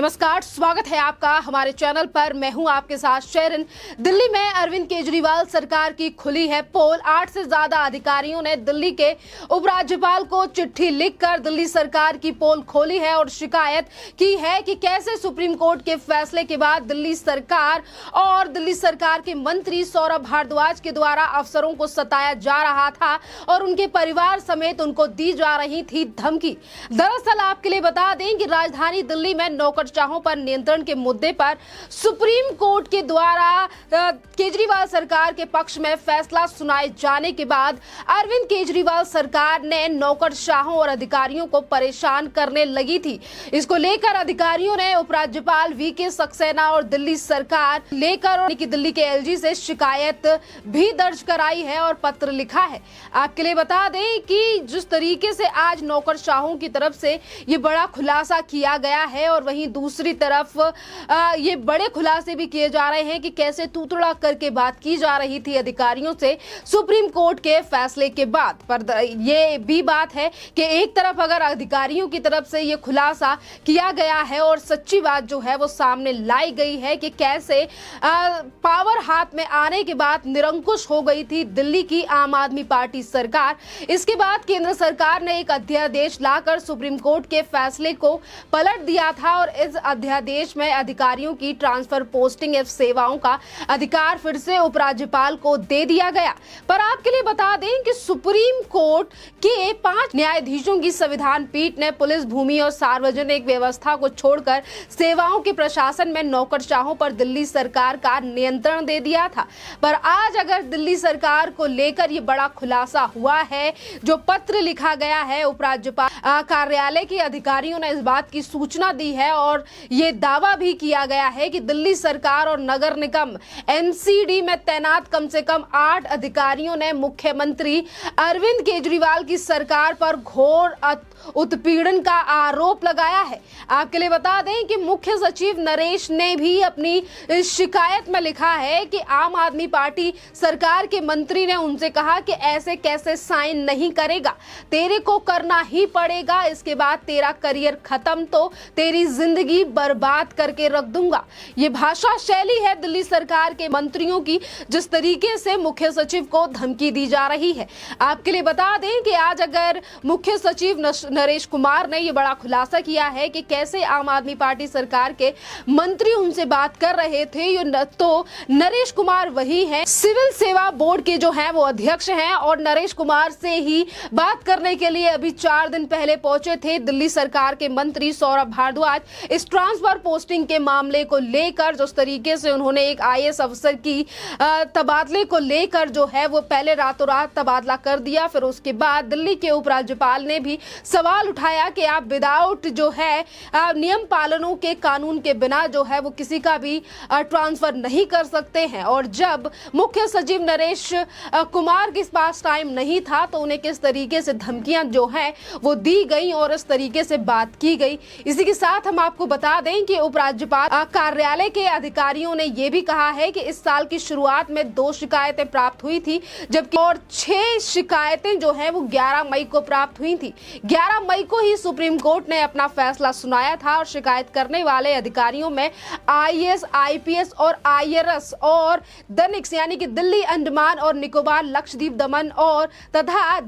नमस्कार, स्वागत है आपका हमारे चैनल पर। मैं हूं आपके साथ शेरन। दिल्ली में अरविंद केजरीवाल सरकार की खुली है पोल। 8 से ज्यादा अधिकारियों ने दिल्ली के उपराज्यपाल को चिट्ठी लिखकर दिल्ली सरकार की पोल खोली है और शिकायत की है कि कैसे सुप्रीम कोर्ट के फैसले के बाद दिल्ली सरकार और दिल्ली सरकार के मंत्री सौरभ भारद्वाज के द्वारा अफसरों को सताया जा रहा था और उनके परिवार समेत उनको दी जा रही थी धमकी। दरअसल आपके लिए बता दें कि राजधानी दिल्ली में नौकरशाहों पर नियंत्रण के मुद्दे पर सुप्रीम कोर्ट के द्वारा केजरीवाल सरकार के पक्ष में फैसला सुनाए जाने के बाद अरविंद केजरीवाल सरकार ने नौकरशाहों और अधिकारियों को परेशान करने लगी थी। इसको लेकर अधिकारियों ने उपराज्यपाल वीके सक्सेना और दिल्ली सरकार लेकर दिल्ली के एलजी से शिकायत भी दर्ज कराई है और पत्र लिखा है। आपके लिए बता दें कि जिस तरीके से आज नौकरशाहों की तरफ से ये बड़ा खुलासा किया गया है और वहीं दूसरी तरफ ये बड़े खुलासे भी किए जा रहे हैं कि कैसे तूतड़ा करके बात की जा रही थी अधिकारियों से सुप्रीम कोर्ट के फैसले के बाद। पर ये भी बात है कि एक तरफ अगर अधिकारियों की तरफ से ये खुलासा किया गया है और सच्ची बात जो है वो सामने लाई गई है कि कैसे पावर हाथ में आने के बाद निरंकुश हो गई थी दिल्ली की आम आदमी पार्टी सरकार। इसके बाद केंद्र सरकार ने एक अध्यादेश लाकर सुप्रीम कोर्ट के फैसले को पलट दिया था और इस अध्यादेश में अधिकारियों की ट्रांसफर पोस्टिंग एवं सेवाओं का अधिकार फिर से उपराज्यपाल को दे दिया गया। पर आपके लिए बता दें कि सुप्रीम कोर्ट के 5 न्यायाधीशों की संविधान पीठ ने पुलिस, भूमि और सार्वजनिक व्यवस्था को छोड़कर सेवाओं के प्रशासन में नौकरशाहों पर दिल्ली सरकार का नियंत्रण दे दिया था। पर आज अगर दिल्ली सरकार को लेकर ये बड़ा खुलासा हुआ है, जो पत्र लिखा गया है उपराज्यपाल कार्यालय के अधिकारियों ने इस बात की सूचना दी है और ये दावा भी किया गया है कि दिल्ली सरकार और नगर निगम एमसीडी में तैनात कम से कम 8 अधिकारियों ने मुख्यमंत्री अरविंद केजरीवाल की सरकार पर घोर उत्पीड़न का आरोप लगाया है। आपके लिए बता दें कि मुख्य सचिव नरेश ने भी अपनी शिकायत में लिखा है कि आम आदमी पार्टी सरकार के मंत्री ने उनसे कहा कि ऐसे कैसे साइन नहीं करेगा, तेरे को करना ही पड़ेगा, इसके बाद तेरा करियर खत्म तो तेरी जिंदगी बर्बाद करके रख दूंगा। ये भाषा शैली है दिल्ली सरकार के मंत्रियों की, जिस तरीके से मुख्य सचिव को धमकी दी जा रही है। आपके लिए बता दें कि आज अगर मुख्य सचिव नरेश कुमार ने यह बड़ा खुलासा किया है कि कैसे आम आदमी पार्टी सरकार के मंत्री उनसे बात कर रहे थे, तो नरेश कुमार वही हैं, सिविल सेवा बोर्ड के जो हैं वो अध्यक्ष हैं और नरेश कुमार से ही बात करने के लिए अभी 4 दिन पहले पहुंचे थे दिल्ली सरकार के मंत्री सौरभ भारद्वाज। इस ट्रांसफर पोस्टिंग के मामले को लेकर जिस तरीके से उन्होंने एक आईएएस अफसर की तबादले को लेकर जो है वो पहले रातों रात तबादला कर दिया, फिर उसके बाद दिल्ली के उपराज्यपाल ने भी सवाल उठाया कि आप विदाउट जो है नियम पालनों के कानून के बिना जो है वो किसी का भी ट्रांसफर नहीं कर सकते हैं। और जब मुख्य सचिव नरेश कुमार के पास टाइम नहीं था तो उन्हें किस तरीके से धमकियां जो है वो दी गई और इस तरीके से बात की गई। इसी के साथ हम आपको बता दें कि उपराज्यपाल कार्यालय के अधिकारियों ने यह भी कहा है कि इस साल की शुरुआत में 2 शिकायतें प्राप्त हुई थी, जबकि और 6 शिकायतें जो है वो 11 मई को प्राप्त हुई थी। 11 मई को ही सुप्रीम कोर्ट ने अपना फैसला सुनाया था और शिकायत करने वाले अधिकारियों में आईएएस, आईपीएस और आईआरएस और दनिक्स यानी कि दिल्ली, अंडमान और निकोबार, लक्षद्वीप, दमन और तथा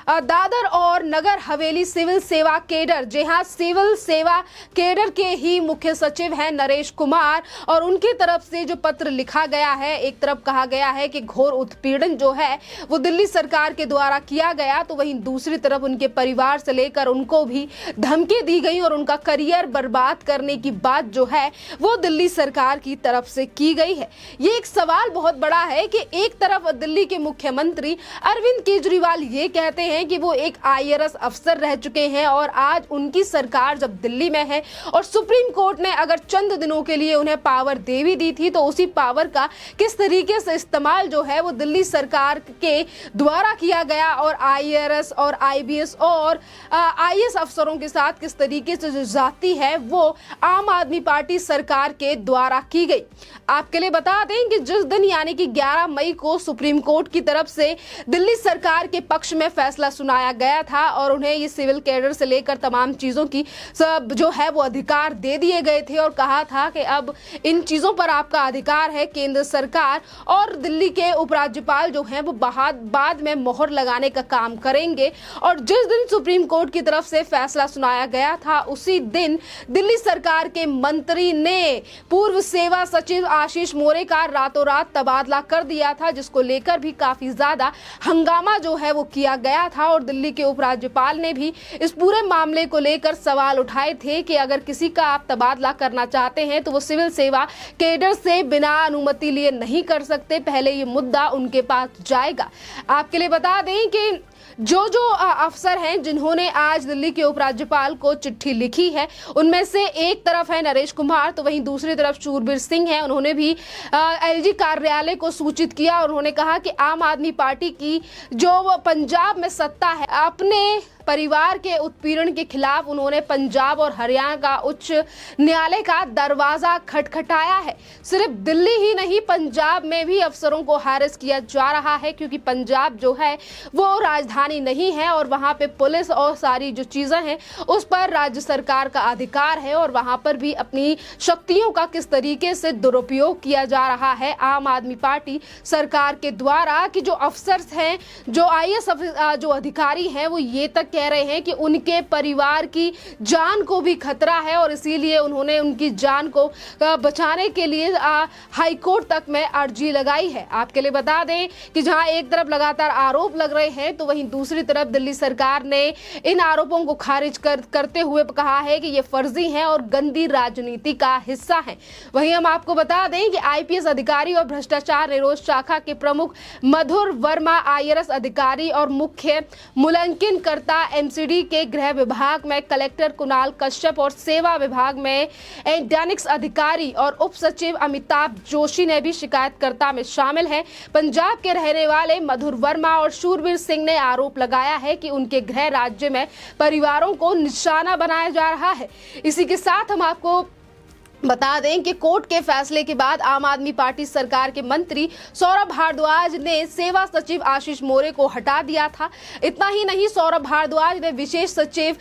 दादर और नगर हवेली सिविल सेवा केडर, जी हाँ, सिविल सेवा केडर के ही मुख्य सचिव हैं नरेश कुमार और उनकी तरफ से जो पत्र लिखा गया है, एक तरफ कहा गया है कि घोर उत्पीड़न जो है वो दिल्ली सरकार के द्वारा किया गया, तो वहीं दूसरी तरफ उनके परिवार से लेकर उनको भी धमकी दी गई और उनका करियर बर्बाद करने की बात जो है वो दिल्ली सरकार की तरफ से की गई है। ये एक सवाल बहुत बड़ा है कि एक तरफ दिल्ली के मुख्यमंत्री अरविंद केजरीवाल ये कहते हैं कि वो एक आईआरएस अफसर रह चुके हैं और आज उनकी सरकार जब दिल्ली में है और सुप्रीम कोर्ट ने अगर चंद दिनों के लिए उन्हें पावर दे भी दी थी तो उसी पावर का किस तरीके से इस्तेमाल जो है वो दिल्ली सरकार के द्वारा किया गया और आईआरएस और आईबीएस और आईएएस अफसरों के साथ किस तरीके से जो जाती है वो आम आदमी पार्टी सरकार के द्वारा की गई। आपके लिए बता दें कि जिस दिन यानी कि 11 मई को सुप्रीम कोर्ट की तरफ से दिल्ली सरकार के पक्ष में फैसला फैसला सुनाया गया था और उन्हें ये सिविल कैडर से लेकर तमाम चीज़ों की सब जो है वो अधिकार दे दिए गए थे और कहा था कि अब इन चीज़ों पर आपका अधिकार है। केंद्र सरकार और दिल्ली के उपराज्यपाल जो हैं वो बाद में मोहर लगाने का काम करेंगे। और जिस दिन सुप्रीम कोर्ट की तरफ से फैसला सुनाया गया था उसी दिन दिल्ली सरकार के मंत्री ने पूर्व सेवा सचिव आशीष मोरे का रातों रात तबादला कर दिया था, जिसको लेकर भी काफी ज्यादा हंगामा जो है वो किया गया था। और दिल्ली के उपराज्यपाल ने भी इस पूरे मामले को लेकर सवाल उठाए थे कि अगर किसी का आप तबादला करना चाहते हैं तो वो सिविल सेवा कैडर से बिना अनुमति लिए नहीं कर सकते, पहले ये मुद्दा उनके पास जाएगा। आपके लिए बता दें कि जो अफसर हैं जिन्होंने आज दिल्ली के उपराज्यपाल को चिट्ठी लिखी है उनमें से एक तरफ है नरेश कुमार, तो वहीं दूसरी तरफ शूरबीर सिंह है। उन्होंने भी एलजी कार्यालय को सूचित किया और उन्होंने कहा कि आम आदमी पार्टी की जो पंजाब में सत्ता है, अपने परिवार के उत्पीड़न के खिलाफ उन्होंने पंजाब और हरियाणा का उच्च न्यायालय का दरवाजा खटखटाया है। सिर्फ दिल्ली ही नहीं, पंजाब में भी अफसरों को हैरेस किया जा रहा है, क्योंकि पंजाब जो है वो राजधानी नहीं है और वहां पे पुलिस और सारी जो चीजें हैं उस पर राज्य सरकार का अधिकार है और वहां पर भी अपनी शक्तियों का किस तरीके से दुरुपयोग किया जा रहा है आम आदमी पार्टी सरकार के द्वारा। कि जो अफसर हैं, जो IAS जो अधिकारी हैं, वो ये तक कह रहे हैं कि उनके परिवार की जान को भी खतरा है और इसीलिए उन्होंने उनकी जान को बचाने के लिए हाई कोर्ट तक में अर्जी लगाई है। आपके लिए बता दें कि जहां एक तरफ लगातार आरोप लग रहे हैं तो वहीं दूसरी तरफ दिल्ली सरकार ने इन आरोपों को खारिज करते हुए कहा है कि ये फर्जी हैं और गंदी राजनीति का हिस्सा है। वहीं हम आपको बता दें कि IPS अधिकारी और भ्रष्टाचार निरोध शाखा के प्रमुख मधुर वर्मा IRS अधिकारी और मुख्य मूल्यांकनकर्ता MCD के गृह विभाग में कलेक्टर कुणाल कश्यप और सेवा विभाग में एंडेनिक्स अधिकारी और उप सचिव अमिताभ जोशी ने भी शिकायतकर्ता में शामिल हैं। पंजाब के रहने वाले मधुर वर्मा और शूरबीर सिंह ने आरोप लगाया है कि उनके गृह राज्य में परिवारों को निशाना बनाया जा रहा है। इसी के साथ हम आपको बता दें कि कोर्ट के फैसले के बाद आम आदमी पार्टी सरकार के मंत्री सौरभ भारद्वाज ने सेवा सचिव आशीष मोरे को हटा दिया था। इतना ही नहीं, सौरभ भारद्वाज ने विशेष सचिव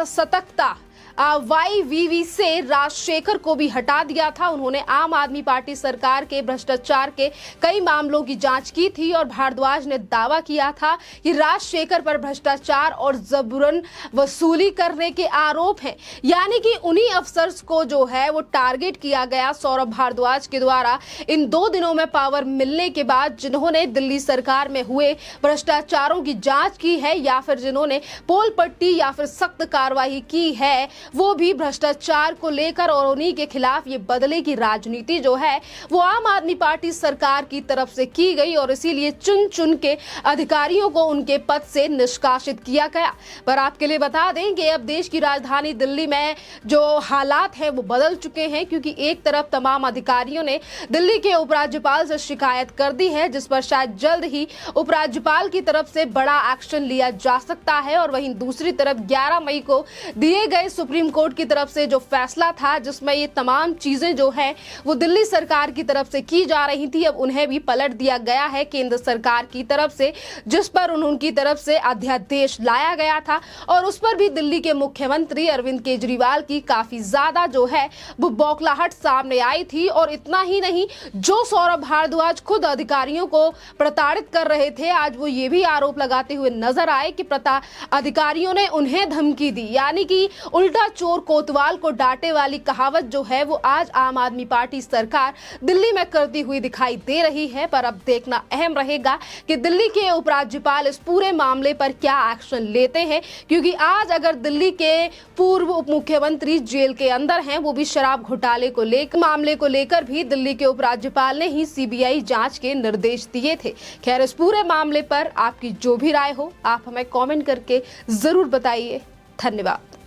सतर्कता YVV से राजशेखर को भी हटा दिया था। उन्होंने आम आदमी पार्टी सरकार के भ्रष्टाचार के कई मामलों की जांच की थी और भारद्वाज ने दावा किया था कि राजशेखर पर भ्रष्टाचार और जबरन वसूली करने के आरोप हैं, यानी कि उन्हीं अफसर्स को जो है वो टारगेट किया गया सौरभ भारद्वाज के द्वारा इन 2 दिनों में पावर मिलने के बाद, जिन्होंने दिल्ली सरकार में हुए भ्रष्टाचारों की जांच की है या फिर जिन्होंने पोल पट्टी या फिर सख्त कार्रवाई की है, वो भी भ्रष्टाचार को लेकर और उन्हीं के खिलाफ ये बदले की राजनीति जो है वो आम आदमी पार्टी सरकार की तरफ से की गई और इसीलिए चुन चुन के अधिकारियों को उनके पद से निष्कासित किया गया। पर आपके लिए बता दें कि अब देश की राजधानी दिल्ली में जो हालात हैं वो बदल चुके हैं, क्योंकि एक तरफ तमाम अधिकारियों ने दिल्ली के उपराज्यपाल से शिकायत कर दी है, जिस पर शायद जल्द ही उपराज्यपाल की तरफ से बड़ा एक्शन लिया जा सकता है। और वहीं दूसरी तरफ 11 मई को दिए गए सुप्रीम कोर्ट की तरफ से जो फैसला था, जिसमें ये तमाम चीजें जो है वो दिल्ली सरकार की तरफ से की जा रही थी, अब उन्हें भी पलट दिया गया है केंद्र सरकार की तरफ से, जिस पर उनकी तरफ से अध्यादेश लाया गया था और उस पर भी दिल्ली के मुख्यमंत्री अरविंद केजरीवाल की काफी ज्यादा जो है वो बौखलाहट सामने आई थी। और इतना ही नहीं, जो सौरभ भारद्वाज खुद अधिकारियों को प्रताड़ित कर रहे थे, आज वो ये भी आरोप लगाते हुए नजर आए कि अधिकारियों ने उन्हें धमकी दी, यानी कि उल्टा चोर कोतवाल को डांटे वाली कहावत जो है वो आज आम आदमी पार्टी सरकार दिल्ली में करती हुई दिखाई दे रही है। पर अब देखना अहम रहेगा कि दिल्ली के उपराज्यपाल इस पूरे मामले पर क्या एक्शन लेते हैं, क्योंकि आज अगर दिल्ली के पूर्व उप मुख्यमंत्री जेल के अंदर हैं, वो भी शराब घोटाले को लेकर मामले को लेकर भी दिल्ली के उपराज्यपाल ने ही CBI जांच के निर्देश दिए थे। खैर, इस पूरे मामले पर आपकी जो भी राय हो आप हमें कमेंट करके जरूर बताइए। धन्यवाद।